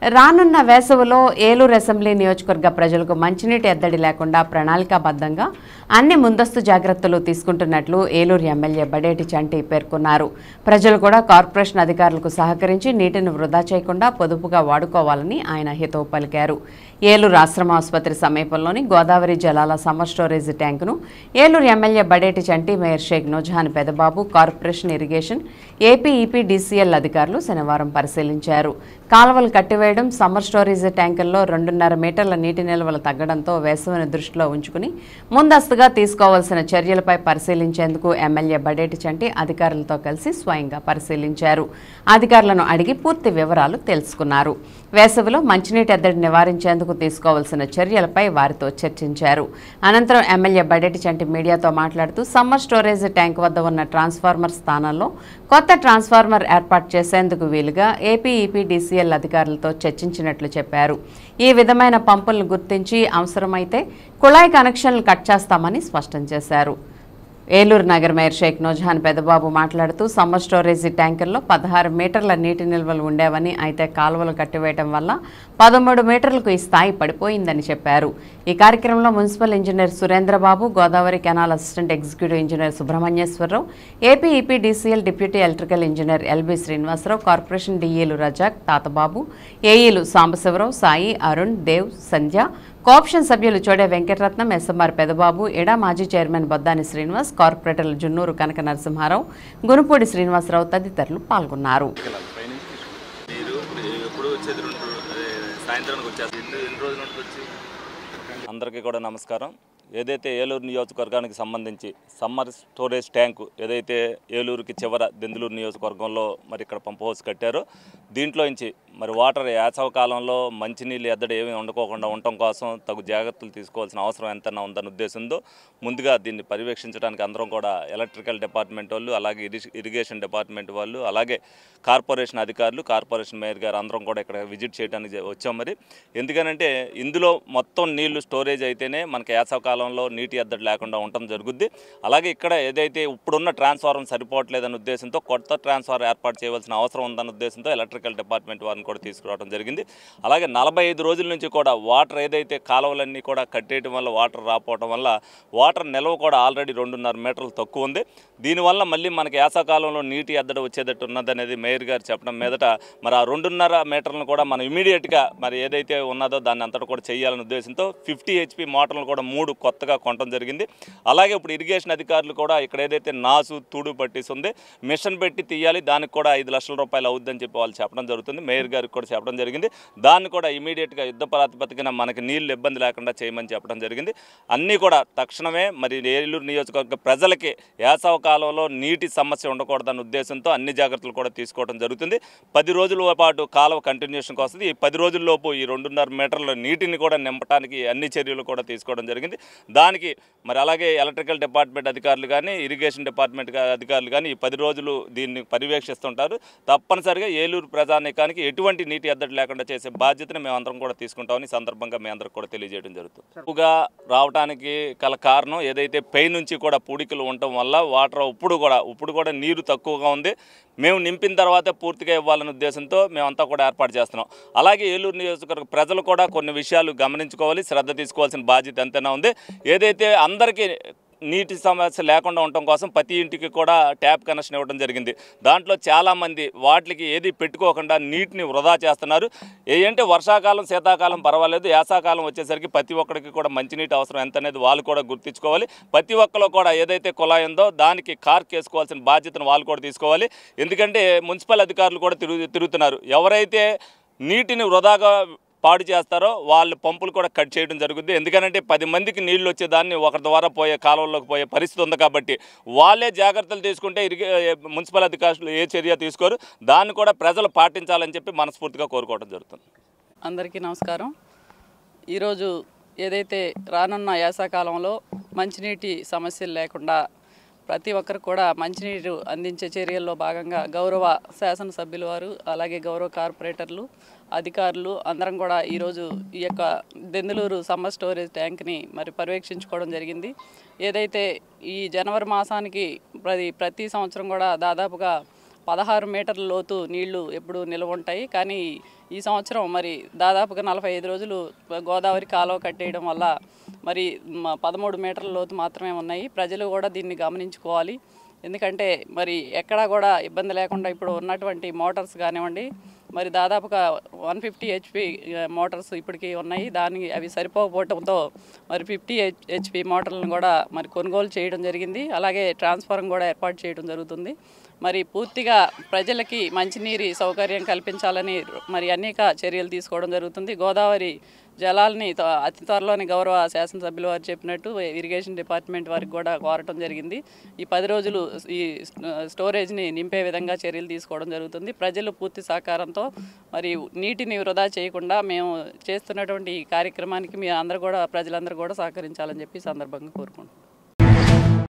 రానున్న వేసవిలో ఏలూరు అసెంబ్లీ నియోజకవర్గ ప్రజలకు మంచినీటి ఎద్దడి లేకుండా ప్రణాళికాబద్ధంగా అన్ని ముందస్తు జాగ్రత్తలు తీసుకుంటున్నట్లు ఏలూరు ఎమ్మెల్యే బడేటి చంటి పేర్కొన్నారు. ప్రజలు కూడా కార్పొరేషన్ అధికారులకు సహకరించి నీటిని వృధా చేయకుండా పొదుపుగా వాడుకోవాలని ఆయన హితవు పలికారు. ఏలూరు ఆశ్రమ ఆసుపత్రి సమీపంలోని గోదావరి జలాల సమ్మర్ స్టోరేజ్ ట్యాంకును Eluru MLA Badeti Chanti, mayor Sheikh Noorjahan Pedababu, corporation irrigation, AP EPDCL అధికారులు శనివారం పరిశీలించారు. కాలువలు కట్టివేయడం, సమ్మర్ స్టోరేజ్ ట్యాంకుల్లో 2.5 మీటర్ల నీటి నిల్వలు తగ్గడంతో వేసవిని దృష్టిలో ఉంచుకుని ముందస్తుగా తీసుకోవాల్సిన చర్యలపై పరిశీలించేందుకు ఎమ్మెల్యే బడేటి చంటి అధికారులతో కలిసి స్వయంగా పరిశీలించారు. అధికారులను అడిగి పూర్తి వివరాలు తెలుసుకున్నారు. వేసవిలో మంచినీటి ఎద్దడి నివారించేందుకు తీసుకోవాల్సిన చర్యలపై వారితో చర్చించారు. అనంతరం ఎమ్మెల్యే బడేటి చంటి మీడియాతో మాట్లాడుతూ సమ్మర్ స్టోరేజ్ ట్యాంక్ వద్ద ఉన్న ట్రాన్స్ఫార్మర్ స్థానంలో కొత్త ట్రాన్స్ఫార్మర్ ఏర్పాటు చేసేందుకు వీలుగా ఏపీ ఈపీడీసీఎల్ అధికారులతో చర్చించినట్లు చెప్పారు. ఈ విధమైన పంపులను గుర్తించి అవసరమైతే కుళాయి కనెక్షన్లు కట్ చేస్తామని స్పష్టం చేశారు. ఏలూరు నగర మేయర్ షేక్ నూజహాన్ పెదబాబు మాట్లాడుతూ సమ్మర్ స్టోరేజ్ ట్యాంకుల్లో 16 మీటర్ల నీటి నిల్వలు ఉండేవని, అయితే కాలువలు కట్టివేయడం వల్ల 13 మీటర్లకు ఈ స్థాయి పడిపోయిందని చెప్పారు. ఈ కార్యక్రమంలో municipal engineer Surendrababu, Godavari canal assistant executive engineer Subrahmanyeswararao, AP EPDCL deputy electrical engineer LB Srinivasarao, corporation డీఈలు రజాక్, తాతబాబు, ఏఈలు సాంబశివరావు, సాయి, అరుణ్, దేవ్, సంధ్య, కోఆప్షన్ సభ్యులు చోడే వెంకటరత్నం, ఎస్ఎంఆర్ పెదబాబు, ఎడా మాజీ చైర్మన్ బొద్దాని శ్రీనివాస్, కార్పొరేటర్లు జున్నూరు కనక నరసింహారావు, గునుపూడి శ్రీనివాసరావు తదితరులు పాల్గొన్నారు. అందరికీ కూడా నమస్కారం. ఏదైతే ఏలూరు నియోజకవర్గానికి సంబంధించి సమ్మర్ స్టోరేజ్ ట్యాంకు ఏదైతే ఏలూరుకి చివర దెందులూరు నియోజకవర్గంలో మరి ఇక్కడ పంప్ హౌస్ కట్టారో దీంట్లో నుంచి మరి వాటర్ వేసవి కాలంలో మంచినీళ్ళు ఎద్దడి ఏమీ ఉండకోకుండా ఉండటం కోసం తగు జాగ్రత్తలు తీసుకోవాల్సిన అవసరం ఎంతైనా ఉందన్న ఉద్దేశంతో ముందుగా దీన్ని పర్యవేక్షించడానికి అందరం కూడా ఎలక్ట్రికల్ డిపార్ట్మెంట్ వాళ్ళు, అలాగే ఇరిగేషన్ డిపార్ట్మెంట్ వాళ్ళు, అలాగే కార్పొరేషన్ అధికారులు, కార్పొరేషన్ మేయర్ గారు అందరం కూడా ఇక్కడ విజిట్ చేయడానికి వచ్చాం. మరి ఎందుకనంటే ఇందులో మొత్తం నీళ్లు స్టోరేజ్ అయితేనే మనకి వేసవి కాలంలో నీటి ఎద్దడి లేకుండా ఉండటం జరుగుద్ది. అలాగే ఇక్కడ ఏదైతే ఇప్పుడున్న ట్రాన్స్ఫార్మర్ సరిపోవట్లేదన్న ఉద్దేశంతో కొత్త ట్రాన్స్ఫార్మర్ ఏర్పాటు చేయవలసిన అవసరం ఉందన్న ఉద్దేశంతో ఎలక్ట్రికల్ డిపార్ట్మెంట్ వారిని కూడా తీసుకురావడం జరిగింది. అలాగే 45 రోజుల నుంచి కూడా వాటర్ ఏదైతే కాలువలన్నీ కూడా కట్టేయడం వల్ల వాటర్ రాకపోవడం వల్ల వాటర్ నిల్వ కూడా ఆల్రెడీ 2.5 మీటర్లు తక్కువ ఉంది. దీనివల్ల మళ్ళీ మనకి వేసవకాలంలో నీటి ఎద్దడి వచ్చేటట్టు ఉన్నదనేది మేయర్ గారు చెప్పడం మీదట మరి ఆ 2.5 మీటర్లను కూడా మనం ఇమీడియట్గా మరి ఏదైతే ఉన్నదో దాన్ని అంతటా కూడా చేయాలనే ఉద్దేశంతో 50 HP మోటార్లు కూడా 3 కొత్తగా కొనడం జరిగింది. అలాగే ఇప్పుడు ఇరిగేషన్ అధికారులు కూడా ఇక్కడ ఏదైతే నాసు తూడు పట్టిస్ ఉంది మిషన్ పెట్టి తీయాలి, దానికి కూడా 5 లక్షల రూపాయలు అవుద్దని చెప్పి వాళ్ళు చెప్పడం జరుగుతుంది. మేయర్ గారికి కూడా చెప్పడం జరిగింది. దాన్ని కూడా ఇమీడియట్గా యుద్ధ ప్రాతిపదికన మనకి నీళ్ళు ఇబ్బంది లేకుండా చేయమని చెప్పడం జరిగింది. అన్నీ కూడా తక్షణమే మరి ఏలూరు నియోజకవర్గ ప్రజలకి వేసవ కాలంలో నీటి సమస్య ఉండకూడదన్న ఉద్దేశంతో అన్ని జాగ్రత్తలు కూడా తీసుకోవడం జరుగుతుంది. 10 రోజుల పాటు కాలువ కంటిన్యూషన్కి వస్తుంది. ఈ 10 రోజుల్లోపు ఈ 2.5 మీటర్ల నీటిని కూడా నింపడానికి అన్ని చర్యలు కూడా తీసుకోవడం జరిగింది. దానికి మరి అలాగే ఎలక్ట్రికల్ డిపార్ట్మెంట్ అధికారులు కానీ, ఇరిగేషన్ డిపార్ట్మెంట్ అధికారులు కానీ ఈ 10 రోజులు దీన్ని పర్యవేక్షిస్తుంటారు. తప్పనిసరిగా ఏలూరు ప్రజానీకానికి ఎటువంటి నీటి ఎద్దడి లేకుండా చేసే బాధ్యతను మేమందరం కూడా తీసుకుంటామని సందర్భంగా మీ అందరికి కూడా తెలియజేయడం జరుగుతుంది. ఎక్కువగా రావడానికి గల కారణం ఏదైతే పై నుంచి కూడా పూడికలు ఉండటం వల్ల వాటర్ ఇప్పుడు కూడా నీరు తక్కువగా ఉంది. మేము నింపిన తర్వాత పూర్తిగా ఇవ్వాలనే ఉద్దేశంతో మేమంతా కూడా ఏర్పాటు చేస్తున్నాం. అలాగే ఏలూరు నియోజకవర్గ ప్రజలు కూడా కొన్ని విషయాలు గమనించుకోవాలి, శ్రద్ధ తీసుకోవాల్సిన బాధ్యత ఎంతైనా ఉంది. ఏదైతే అందరికీ నీటి సమస్య లేకుండా ఉండటం కోసం ప్రతి ఇంటికి కూడా ట్యాప్ కనెక్షన్ ఇవ్వడం జరిగింది. దాంట్లో చాలామంది వాటికి ఏది పెట్టుకోకుండా నీటిని వృధా చేస్తున్నారు. ఏంటంటే వర్షాకాలం, శీతాకాలం పర్వాలేదు, వేసవకాలం వచ్చేసరికి ప్రతి ఒక్కరికి కూడా మంచినీటి అవసరం ఎంత అనేది వాళ్ళు కూడా గుర్తించుకోవాలి. ప్రతి ఒక్కరు కూడా ఏదైతే కుళాయి ఉందో దానికి కార్క్ వేసుకోవాల్సిన బాధ్యతను వాళ్ళు కూడా తీసుకోవాలి. ఎందుకంటే మున్సిపల్ అధికారులు కూడా తిరుగుతున్నారు. ఎవరైతే నీటిని వృధాగా పాడు చేస్తారో వాళ్ళ పంపులు కూడా కట్ చేయడం జరుగుతుంది. ఎందుకంటే 10 మందికి నీళ్లు వచ్చేదాన్ని ఒకరి ద్వారా పోయే కాలువల్లోకి పోయే పరిస్థితి ఉంది కాబట్టి వాళ్ళే జాగ్రత్తలు తీసుకుంటే మున్సిపల్ అధికారులు ఏ చర్య తీసుకోరు. దాన్ని కూడా ప్రజలు పాటించాలని చెప్పి మనస్ఫూర్తిగా కోరుకోవడం జరుగుతుంది. అందరికీ నమస్కారం. ఈరోజు ఏదైతే రానున్న వేసవకాలంలో మంచినీటి సమస్యలు లేకుండా ప్రతి ఒక్కరు కూడా మంచినీరు అందించే చర్యల్లో భాగంగా గౌరవ శాసనసభ్యుల వారు, అలాగే గౌరవ కార్పొరేటర్లు, అధికారులు అందరం కూడా ఈరోజు ఈ యొక్క దెందులూరు సమ్మర్ స్టోరేజ్ ట్యాంక్ని మరి పర్యవేక్షించుకోవడం జరిగింది. ఏదైతే ఈ జనవరి మాసానికి ప్రతి సంవత్సరం కూడా దాదాపుగా 16 మీటర్ల లోతు నీళ్లు ఎప్పుడు నిల్వ ఉంటాయి. కానీ ఈ సంవత్సరం మరి దాదాపుగా 45 రోజులు గోదావరి కాలువ కట్టేయడం వల్ల మరి 13 మీటర్ల లోతు మాత్రమే ఉన్నాయి. ప్రజలు కూడా దీన్ని గమనించుకోవాలి. ఎందుకంటే మరి ఎక్కడా కూడా ఇబ్బంది లేకుండా ఇప్పుడు ఉన్నటువంటి మోటార్స్ కానివ్వండి, మరి దాదాపుగా 150 HP మోటార్స్ ఇప్పటికీ ఉన్నాయి. అవి సరిపోకపోవడంతో మరి 50 HP మోటార్లను కూడా మరి కొనుగోలు చేయడం జరిగింది. అలాగే ట్రాన్స్ఫార్మర్ కూడా ఏర్పాటు చేయడం జరుగుతుంది. మరి పూర్తిగా ప్రజలకి మంచినీరు సౌకర్యం కల్పించాలని మరి అనేక చర్యలు తీసుకోవడం జరుగుతుంది. గోదావరి జలాల్ని అతి త్వరలోని గౌరవ శాసనసభ్యులు వారు చెప్పినట్టు ఇరిగేషన్ డిపార్ట్మెంట్ వారికి కూడా కోరటం జరిగింది. ఈ 10 రోజులు ఈ స్టోరేజ్ని నింపే విధంగా చర్యలు తీసుకోవడం జరుగుతుంది. ప్రజలు పూర్తి సహకారంతో మరి నీటిని వృధా చేయకుండా మేము చేస్తున్నటువంటి ఈ కార్యక్రమానికి మీ అందరూ కూడా ప్రజలందరూ కూడా సహకరించాలని చెప్పి సందర్భంగా కోరుకుంటున్నాం.